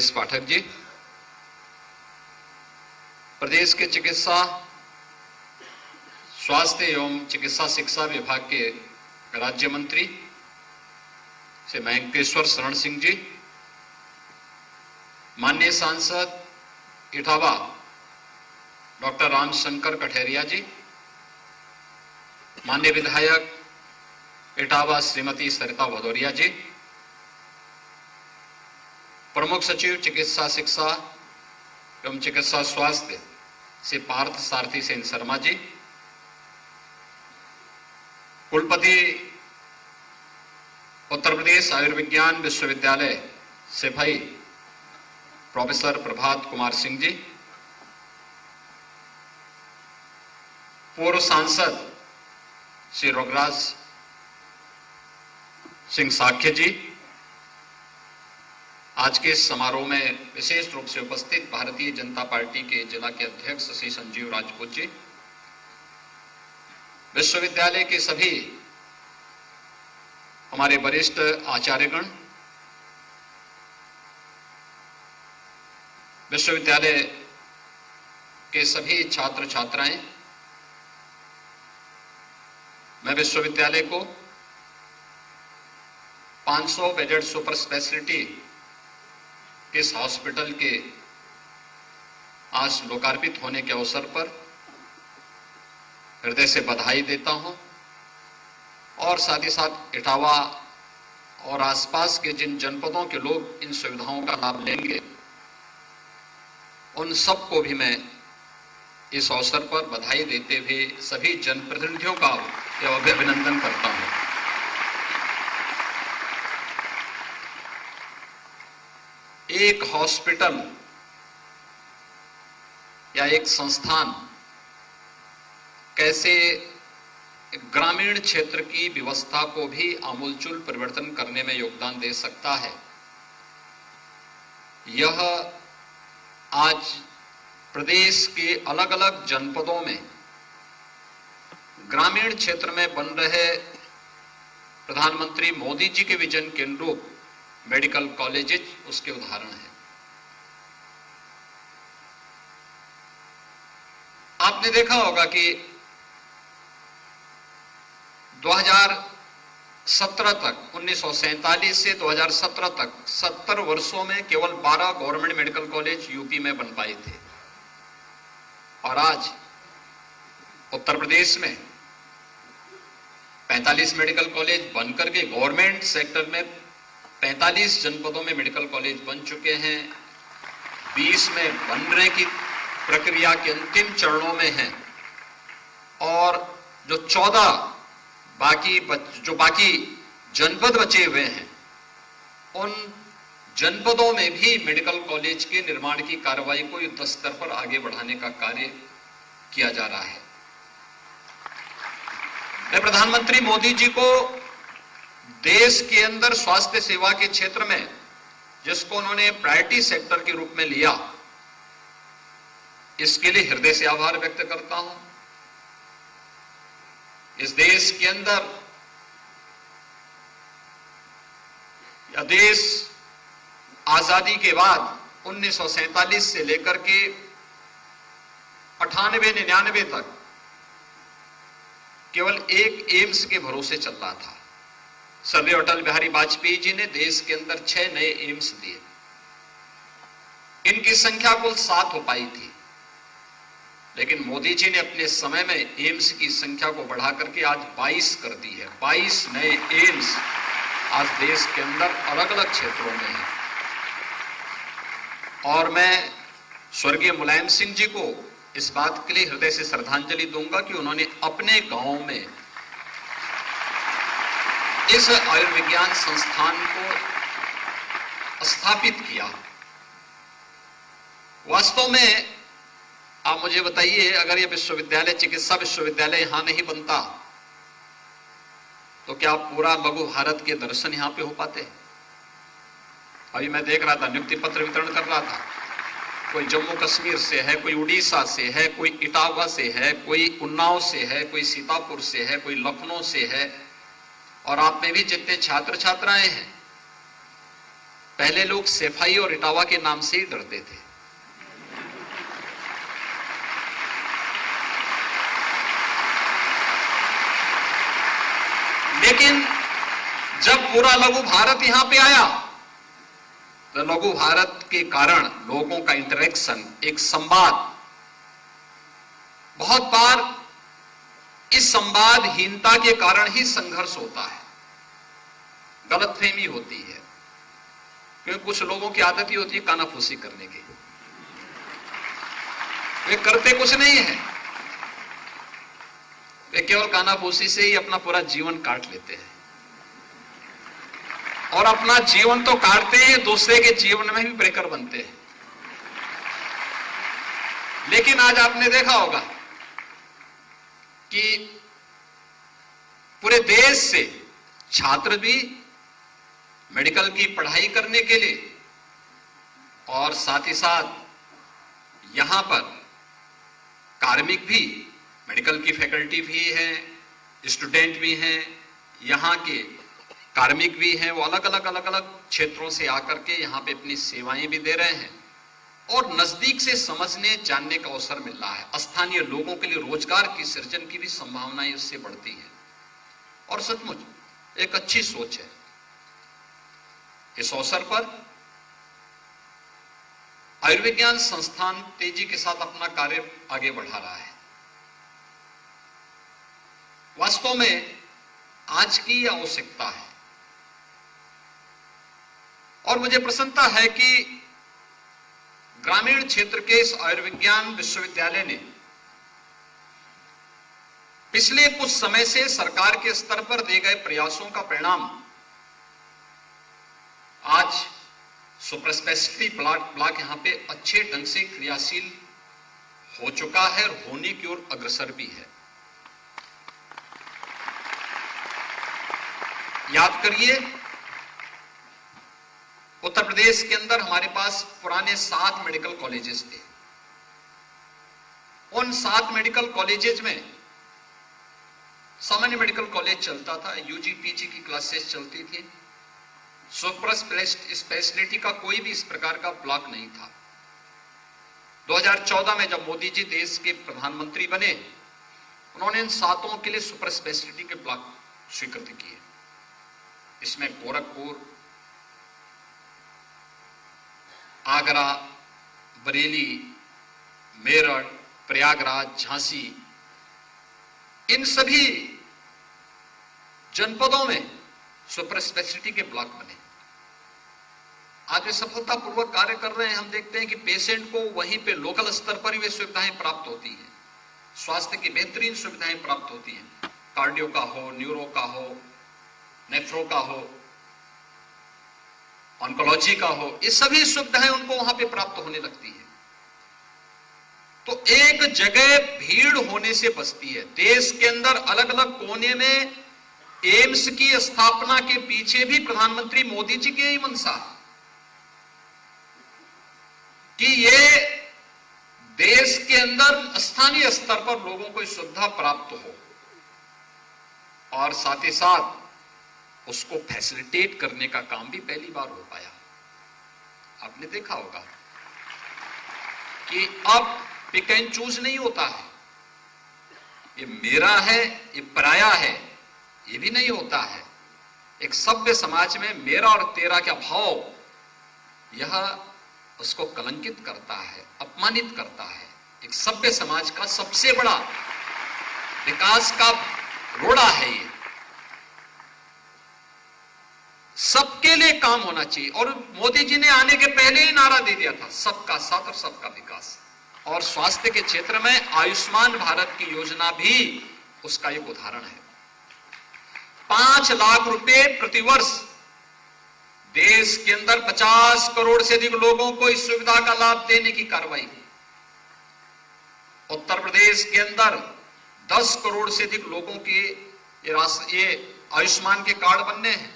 ब्रजेश पाठक जी, प्रदेश के चिकित्सा स्वास्थ्य एवं चिकित्सा शिक्षा विभाग के राज्य मंत्री श्री मयंकेश्वर शरण सिंह जी, माननीय सांसद इटावा डॉक्टर रामशंकर कठेरिया जी, माननीय विधायक इटावा श्रीमती सरिता भदौरिया जी, प्रमुख सचिव चिकित्सा शिक्षा एवं चिकित्सा स्वास्थ्य श्री पार्थ सारथी सेन शर्मा जी, कुलपति उत्तर प्रदेश आयुर्विज्ञान विश्वविद्यालय से भाई प्रोफेसर प्रभात कुमार सिंह जी, पूर्व सांसद श्री रघुराज सिंह साख्य जी, आज के इस समारोह में विशेष रूप से उपस्थित भारतीय जनता पार्टी के जिला के अध्यक्ष श्री संजीव राजपूत जी, विश्वविद्यालय के सभी हमारे वरिष्ठ आचार्यगण, विश्वविद्यालय के सभी छात्र छात्राएं, मैं विश्वविद्यालय को 500 बेडेड सुपर स्पेशलिटी के इस हॉस्पिटल के आज लोकार्पित होने के अवसर पर हृदय से बधाई देता हूं और साथ ही साथ इटावा और आसपास के जिन जनपदों के लोग इन सुविधाओं का लाभ लेंगे उन सबको भी मैं इस अवसर पर बधाई देते हुए सभी जनप्रतिनिधियों का अभिनंदन करता हूं। एक हॉस्पिटल या एक संस्थान कैसे ग्रामीण क्षेत्र की व्यवस्था को भी आमूलचूल परिवर्तन करने में योगदान दे सकता है, यह आज प्रदेश के अलग अलग जनपदों में ग्रामीण क्षेत्र में बन रहे प्रधानमंत्री मोदी जी के विजन के अनुरूप मेडिकल कॉलेजेस उसके उदाहरण हैं। आपने देखा होगा कि 2017 तक 1947 से 2017 तक 70 वर्षों में केवल 12 गवर्नमेंट मेडिकल कॉलेज यूपी में बन पाए थे और आज उत्तर प्रदेश में 45 मेडिकल कॉलेज बनकर के गवर्नमेंट सेक्टर में 45 जनपदों में मेडिकल कॉलेज बन चुके हैं, 20 में बनने की प्रक्रिया के अंतिम चरणों में हैं और जो 14 बाकी जनपद बचे हुए हैं उन जनपदों में भी मेडिकल कॉलेज के निर्माण की कार्रवाई को युद्ध स्तर पर आगे बढ़ाने का कार्य किया जा रहा है। मैं प्रधानमंत्री मोदी जी को देश के अंदर स्वास्थ्य सेवा के क्षेत्र में जिसको उन्होंने प्रायोरिटी सेक्टर के रूप में लिया, इसके लिए हृदय से आभार व्यक्त करता हूं। इस देश के अंदर या देश आजादी के बाद 1947 से लेकर के 98-99 तक केवल एक एम्स के भरोसे चल रहा था। स्वर्गीय अटल बिहारी वाजपेयी जी ने देश के अंदर 6 नए एम्स दिए, इनकी संख्या कुल 7 हो पाई थी, लेकिन मोदी जी ने अपने समय में एम्स की संख्या को बढ़ा करके आज 22 कर दी है। 22 नए एम्स आज देश के अंदर अलग अलग क्षेत्रों में हैं और मैं स्वर्गीय मुलायम सिंह जी को इस बात के लिए हृदय से श्रद्धांजलि दूंगा कि उन्होंने अपने गांव में इस आयुर्विज्ञान संस्थान को स्थापित किया। वास्तव में आप मुझे बताइए, अगर यह विश्वविद्यालय चिकित्सा विश्वविद्यालय यहां नहीं बनता तो क्या पूरा लघु भारत के दर्शन यहां पे हो पाते? अभी मैं देख रहा था, नियुक्ति पत्र वितरण कर रहा था, कोई जम्मू कश्मीर से है, कोई उड़ीसा से है, कोई इटावा से है, कोई उन्नाव से है, कोई सीतापुर से है, कोई लखनऊ से है और आप में भी जितने छात्र छात्राएं हैं पहले लोग सफाई और इटावा के नाम से ही डरते थे। लेकिन जब पूरा लघु भारत यहां पे आया तो लघु भारत के कारण लोगों का इंटरेक्शन, एक संवाद, बहुत बार इस संवादहीनता के कारण ही संघर्ष होता है, गलतफहमी होती है, क्योंकि कुछ लोगों की आदत ही होती है कानाफूसी करने की। वे करते कुछ नहीं है, वे केवल कानाफूसी से ही अपना पूरा जीवन काट लेते हैं, और अपना जीवन तो काटते हैं, दूसरे के जीवन में भी ब्रेकर बनते हैं। लेकिन आज आपने देखा होगा कि पूरे देश से छात्र भी मेडिकल की पढ़ाई करने के लिए, और साथ ही साथ यहां पर कार्मिक भी, मेडिकल की फैकल्टी भी है, स्टूडेंट भी हैं, यहां के कार्मिक भी हैं, वो अलग अलग क्षेत्रों से आकर के यहां पे अपनी सेवाएं भी दे रहे हैं, और नजदीक से समझने जानने का अवसर मिल रहा है। स्थानीय लोगों के लिए रोजगार की सृजन की भी संभावनाएं इससे बढ़ती हैं, और सचमुच एक अच्छी सोच है। इस अवसर पर आयुर्विज्ञान संस्थान तेजी के साथ अपना कार्य आगे बढ़ा रहा है। वास्तव में आज की आवश्यकता है, और मुझे प्रसन्नता है कि ग्रामीण क्षेत्र के इस आयुर्विज्ञान विश्वविद्यालय ने पिछले कुछ समय से सरकार के स्तर पर दिए गए प्रयासों का परिणाम आज सुपर स्पेशलिटी ब्लॉक यहां पे अच्छे ढंग से क्रियाशील हो चुका है और होने की ओर अग्रसर भी है। याद करिए, उत्तर प्रदेश के अंदर हमारे पास पुराने 7 मेडिकल कॉलेजेस थे। उन 7 मेडिकल कॉलेजेस में सामान्य मेडिकल कॉलेज चलता था, यूजी पीजी की क्लासेस चलती थी, सुपर स्पेशलिटी का कोई भी इस प्रकार का ब्लॉक नहीं था। 2014 में जब मोदी जी देश के प्रधानमंत्री बने, उन्होंने इन 7 के लिए सुपर स्पेशलिटी के ब्लॉक स्वीकृत किए। इसमें गोरखपुर, आगरा, बरेली, मेरठ, प्रयागराज, झांसी, इन सभी जनपदों में सुपर स्पेशलिटी के ब्लॉक बने। आज वे सफलतापूर्वक कार्य कर रहे हैं। हम देखते हैं कि पेशेंट को वहीं पे लोकल स्तर पर ही वे सुविधाएं प्राप्त होती हैं, स्वास्थ्य की बेहतरीन सुविधाएं प्राप्त होती हैं, कार्डियो का हो, न्यूरो का हो, नेफ्रो का हो, ऑन्कोलॉजी का हो, ये सभी सुविधाएं उनको वहां पे प्राप्त होने लगती है। तो एक जगह भीड़ होने से बचती है। देश के अंदर अलग अलग कोने में एम्स की स्थापना के पीछे भी प्रधानमंत्री मोदी जी की यही मंशा है कि ये देश के अंदर स्थानीय स्तर पर लोगों को सुविधा प्राप्त हो, और साथ ही साथ उसको फैसिलिटेट करने का काम भी पहली बार हो पाया। आपने देखा होगा कि अब पिक एंड चूज नहीं होता है, ये मेरा है, ये पराया है, ये भी नहीं होता है। एक सभ्य समाज में मेरा और तेरा का भाव यह उसको कलंकित करता है, अपमानित करता है। एक सभ्य समाज का सबसे बड़ा विकास का रोड़ा है ये। सबके लिए काम होना चाहिए, और मोदी जी ने आने के पहले ही नारा दे दिया था, सबका साथ और सबका विकास। और स्वास्थ्य के क्षेत्र में आयुष्मान भारत की योजना भी उसका एक उदाहरण है। 5 लाख रुपए प्रतिवर्ष देश के अंदर 50 करोड़ से अधिक लोगों को इस सुविधा का लाभ देने की कार्रवाई। उत्तर प्रदेश के अंदर 10 करोड़ से अधिक लोगों के ये आयुष्मान के कार्ड बनने हैं,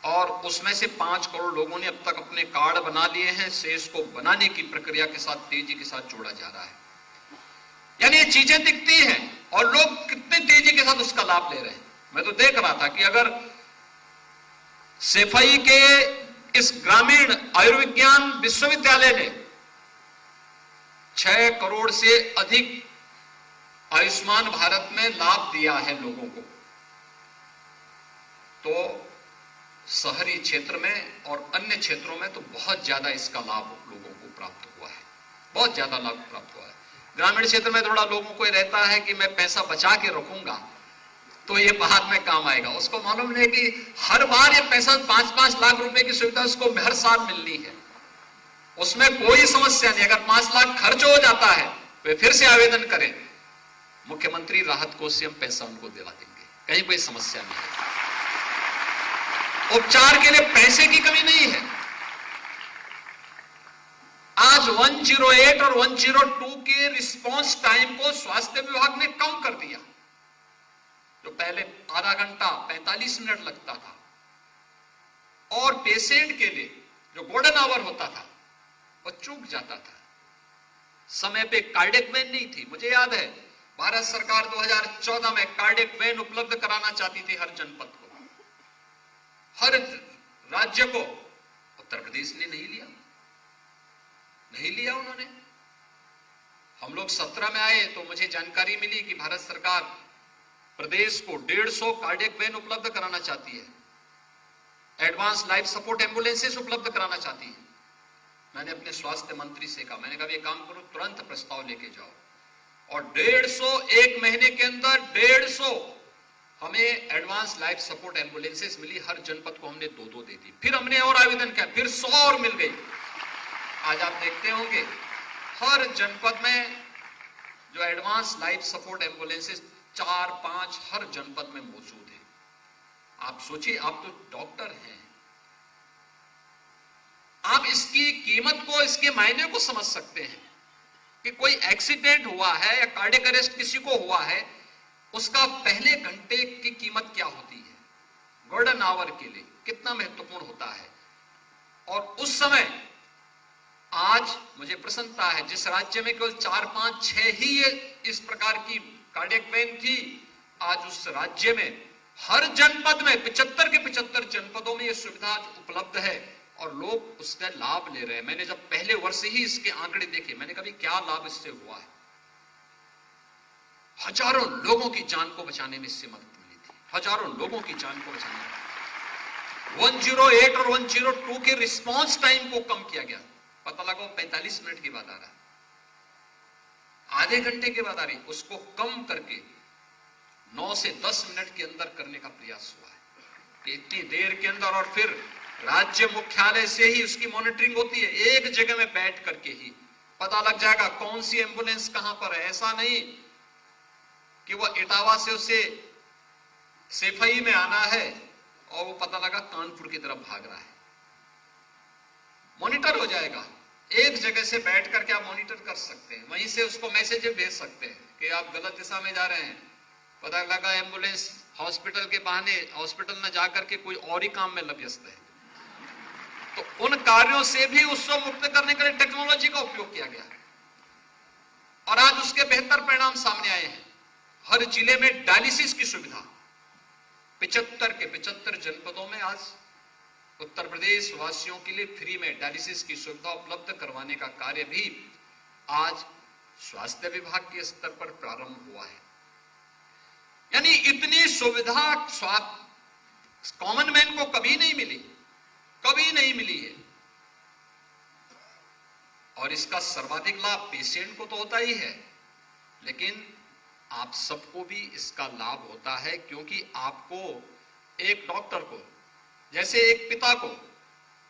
और उसमें से 5 करोड़ लोगों ने अब तक अपने कार्ड बना लिए हैं। शेष को बनाने की प्रक्रिया के साथ तेजी के साथ जोड़ा जा रहा है। यानी ये चीजें दिखती हैं और लोग कितने तेजी के साथ उसका लाभ ले रहे हैं। मैं तो देख रहा था कि अगर सफाई के इस ग्रामीण आयुर्विज्ञान विश्वविद्यालय ने 6 करोड़ से अधिक आयुष्मान भारत में लाभ दिया है लोगों को। तो शहरी क्षेत्र में और अन्य क्षेत्रों में तो बहुत ज्यादा इसका लाभ लोगों को प्राप्त हुआ है, बहुत ज्यादा लाभ प्राप्त हुआ है। ग्रामीण क्षेत्र में थोड़ा लोगों को रहता है कि मैं पैसा बचा के रखूंगा तो ये बाद में काम आएगा। उसको मालूम नहीं कि हर बार ये पैसा 5-5 लाख रुपए की सुविधा उसको हर साल मिलनी है, उसमें कोई समस्या नहीं। अगर 5 लाख खर्च हो जाता है वे फिर से आवेदन करें, मुख्यमंत्री राहत कोष से हम पैसा उनको दिला देंगे, कहीं कोई समस्या नहीं है। उपचार के लिए पैसे की कमी नहीं है। आज 108 और 102 के रिस्पांस टाइम को स्वास्थ्य विभाग ने कम कर दिया। जो पहले आधा घंटा 45 मिनट लगता था और पेशेंट के लिए जो गोल्डन आवर होता था वो चूक जाता था। समय पे कार्डियक वैन नहीं थी। मुझे याद है भारत सरकार 2014 में कार्डियक वैन उपलब्ध कराना चाहती थी हर जनपद को, हर राज्य को। उत्तर प्रदेश ने नहीं लिया उन्होंने। हम लोग 17 में आए तो मुझे जानकारी मिली कि भारत सरकार प्रदेश को 150 कार्डियक वैन उपलब्ध कराना चाहती है, एडवांस लाइफ सपोर्ट एम्बुलेंसेस उपलब्ध कराना चाहती है। मैंने अपने स्वास्थ्य मंत्री से कहा, मैंने कहा ये काम करो, तुरंत प्रस्ताव लेके जाओ। और 150 एक महीने के अंदर 150 हमें एडवांस लाइफ सपोर्ट एम्बुलेंसेस मिली। हर जनपद को हमने 2-2 दे दी। फिर हमने और आवेदन किया, फिर 100 और मिल गई। आज आप देखते होंगे हर जनपद में जो एडवांस लाइफ सपोर्ट एम्बुलेंसेस 4-5 हर जनपद में मौजूद है। आप सोचिए, आप तो डॉक्टर हैं, आप इसकी कीमत को, इसके मायने को समझ सकते हैं कि कोई एक्सीडेंट हुआ है या कार्डियक अरेस्ट किसी को हुआ है, उसका पहले घंटे की कीमत क्या होती है, गोल्डन आवर के लिए कितना महत्वपूर्ण होता है। और उस समय आज मुझे प्रसन्नता है, जिस राज्य में केवल 4-5-6 ही इस प्रकार की कार्डियक वैन थी, आज उस राज्य में हर जनपद में 75 के 75 जनपदों में यह सुविधा उपलब्ध है और लोग उसका लाभ ले रहे हैं। मैंने जब पहले वर्ष ही इसके आंकड़े देखे, मैंने कहा क्या लाभ इससे हुआ है। हजारों लोगों की जान को बचाने में इससे मदद मिली थी, हजारों लोगों की जान को बचाने में। 108 और 102 के रिस्पांस टाइम को कम किया गया। पता लगा 45 मिनट के बाद आ रहा है, आधे घंटे के बाद आ रही, उसको कम करके 9 से 10 मिनट के अंदर करने का प्रयास हुआ है कि इतनी देर के अंदर। और फिर राज्य मुख्यालय से ही उसकी मॉनिटरिंग होती है, एक जगह में बैठ करके ही पता लग जाएगा कौन सी एम्बुलेंस कहां पर है। ऐसा नहीं कि वो इटावा से उसे सेफई में आना है और वो पता लगा कानपुर की तरफ भाग रहा है। मॉनिटर हो जाएगा, एक जगह से बैठ करके आप मॉनिटर कर सकते हैं, वहीं से उसको मैसेज भेज सकते हैं कि आप गलत दिशा में जा रहे हैं। पता लगा एम्बुलेंस हॉस्पिटल के बहाने हॉस्पिटल न जाकर के कोई और ही काम में व्यस्त है। तो उन कार्यों से भी उसको मुक्त करने के लिए टेक्नोलॉजी का उपयोग किया गया और आज उसके बेहतर परिणाम सामने आए हैं। हर जिले में डायलिसिस की सुविधा 75 के 75 जनपदों में आज उत्तर प्रदेश वासियों के लिए फ्री में डायलिसिस की सुविधा उपलब्ध करवाने का कार्य भी आज स्वास्थ्य विभाग के स्तर पर प्रारंभ हुआ है। यानी इतनी सुविधा कॉमन मैन को कभी नहीं मिली है। और इसका सर्वाधिक लाभ पेशेंट को तो होता ही है, लेकिन आप सबको भी इसका लाभ होता है, क्योंकि आपको एक डॉक्टर को, जैसे एक पिता को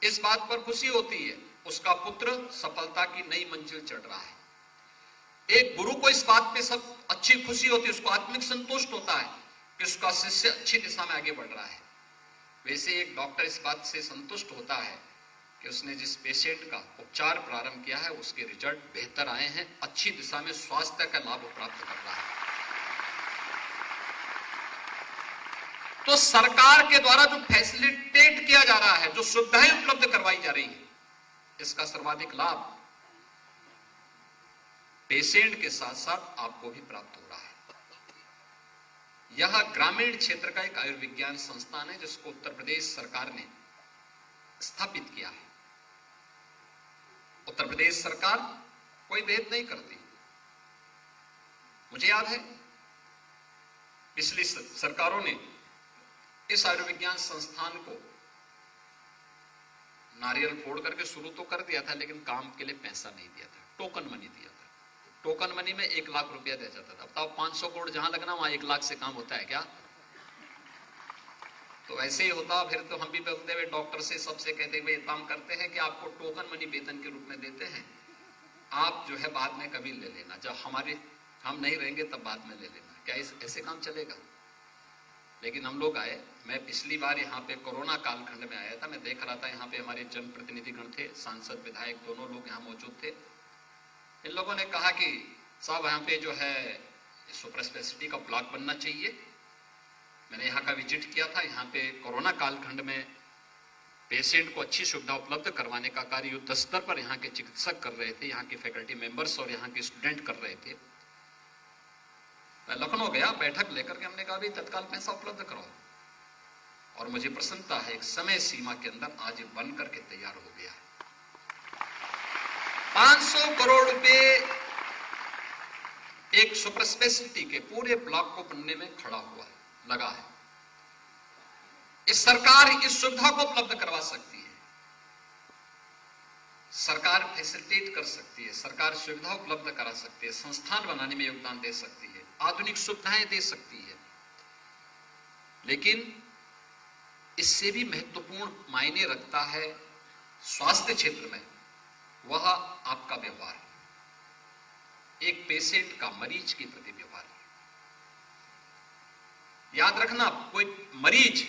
इस बात पर खुशी होती है उसका पुत्र सफलता की नई मंजिल चढ़ रहा है, एक गुरु को इस बात पे सब अच्छी खुशी होती है, उसको आत्मिक संतुष्ट होता है कि उसका शिष्य अच्छी दिशा में आगे बढ़ रहा है, वैसे एक डॉक्टर इस बात से संतुष्ट होता है कि उसने जिस पेशेंट का उपचार प्रारंभ किया है उसके रिजल्ट बेहतर आए हैं, अच्छी दिशा में स्वास्थ्य का लाभ प्राप्त कर रहा है। तो सरकार के द्वारा जो फैसिलिटेट किया जा रहा है, जो सुविधाएं उपलब्ध करवाई जा रही है, इसका सर्वाधिक लाभ पेशेंट के साथ साथ आपको भी प्राप्त हो रहा है। यह ग्रामीण क्षेत्र का एक आयुर्विज्ञान संस्थान है जिसको उत्तर प्रदेश सरकार ने स्थापित किया है। उत्तर प्रदेश सरकार कोई भेद नहीं करती। मुझे याद है पिछली सरकारों ने इस आयुर्विज्ञान संस्थान को नारियल फोड़ करके शुरू तो कर दिया था, लेकिन काम के लिए पैसा नहीं दिया था, टोकन मनी दिया था। टोकन मनी में 1 लाख रुपया दिया जाता था। बताओ 500 करोड़ जहां लगना वहां 1 लाख से काम होता है क्या? तो ऐसे ही होता। फिर तो हम भी बोलते हुए डॉक्टर से सबसे कहते हुए काम करते हैं कि आपको टोकन मनी वेतन के रूप में देते हैं, आप जो है बाद में कभी ले लेना, जब हम नहीं रहेंगे तब बाद में ले लेना। क्या ऐसे काम चलेगा? लेकिन हम लोग आए। मैं पिछली बार यहाँ पे कोरोना कालखंड में आया था। मैं देख रहा था यहाँ पे हमारे जनप्रतिनिधिगण थे, सांसद विधायक दोनों लोग यहाँ मौजूद थे। इन लोगों ने कहा कि साहब यहाँ पे जो है सुपर स्पेशलिटी का ब्लॉक बनना चाहिए। मैंने यहाँ का विजिट किया था। यहाँ पे कोरोना कालखंड में पेशेंट को अच्छी सुविधा उपलब्ध करवाने का कार्य युद्ध स्तर पर यहाँ के चिकित्सक कर रहे थे, यहाँ के फैकल्टी मेंबर्स और यहाँ के स्टूडेंट कर रहे थे। मैं लखनऊ गया, बैठक लेकर के हमने कहा भी तत्काल पैसा उपलब्ध कराओ, और मुझे प्रसन्नता है एक समय सीमा के अंदर आज बन करके तैयार हो गया है। 500 करोड़ रुपए एक सुपर स्पेशलिटी के पूरे ब्लॉक को बनने में खड़ा हुआ है, लगा है। इस सरकार इस सुविधा को उपलब्ध करवा सकती है, सरकार फैसिलिटेट कर सकती है, सरकार सुविधा उपलब्ध करा सकती है, संस्थान बनाने में योगदान दे सकती है, आधुनिक सुविधाएं दे सकती है। लेकिन इससे भी महत्वपूर्ण मायने रखता है स्वास्थ्य क्षेत्र में वह आपका व्यवहार, एक पेशेंट का मरीज के प्रति व्यवहार। याद रखना, कोई मरीज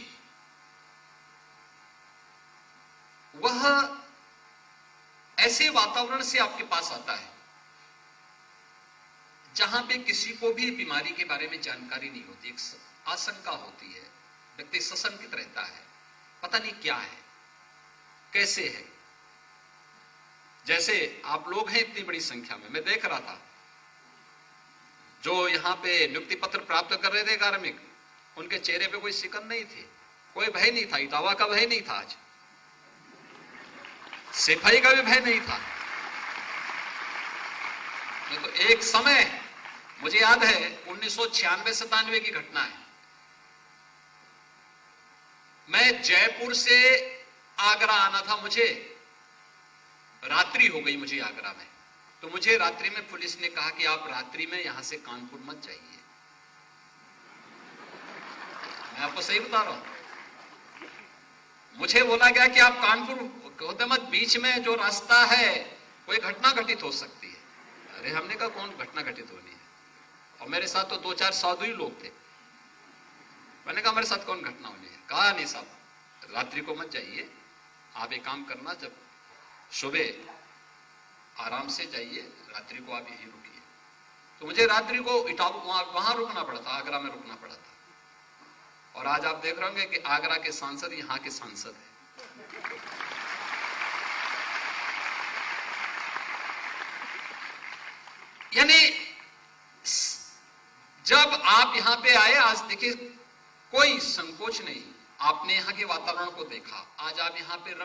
वह ऐसे वातावरण से आपके पास आता है जहां पे किसी को भी बीमारी के बारे में जानकारी नहीं होती, एक आशंका होती है, व्यक्ति सशंकित रहता है, पता नहीं क्या है, कैसे है। जैसे आप लोग हैं इतनी बड़ी संख्या में, मैं देख रहा था जो यहां पे नियुक्ति पत्र प्राप्त कर रहे थे कार्मिक, उनके चेहरे पे कोई शिकन नहीं थी, कोई भय नहीं था, इटावा का भय नहीं था, आज सिपाही का भी भय नहीं था। तो एक समय मुझे याद है 1996-97 की घटना है। मैं जयपुर से आगरा आना था, मुझे रात्रि हो गई मुझे आगरा में, तो मुझे रात्रि में पुलिस ने कहा कि आप रात्रि में यहां से कानपुर मत जाइए। मैं आपको सही बता रहा हूं, मुझे बोला गया कि आप कानपुर होते मत, बीच में जो रास्ता है कोई घटना घटित हो सकती है। अरे हमने कहा कौन घटना घटित होनी है, और मेरे साथ तो 2-4 साधु ही लोग थे। मैंने कहा मेरे साथ कौन घटना होनी है? कहा नहीं साहब रात्रि को मत जाइए, आप एक काम करना, जब सुबह आराम से जाइए, रात्रि को आप यहीं रुकिए। तो मुझे रात्रि को वहां रुकना पड़ा था, आगरा में रुकना पड़ा था। और आज आप देख रहे होंगे कि आगरा के सांसद यहां के सांसद हैं। यानी जब आप यहां पे आए, आज देखिए कोई संकोच नहीं, आपने यहां के वातावरण को देखा, आज आप यहां पे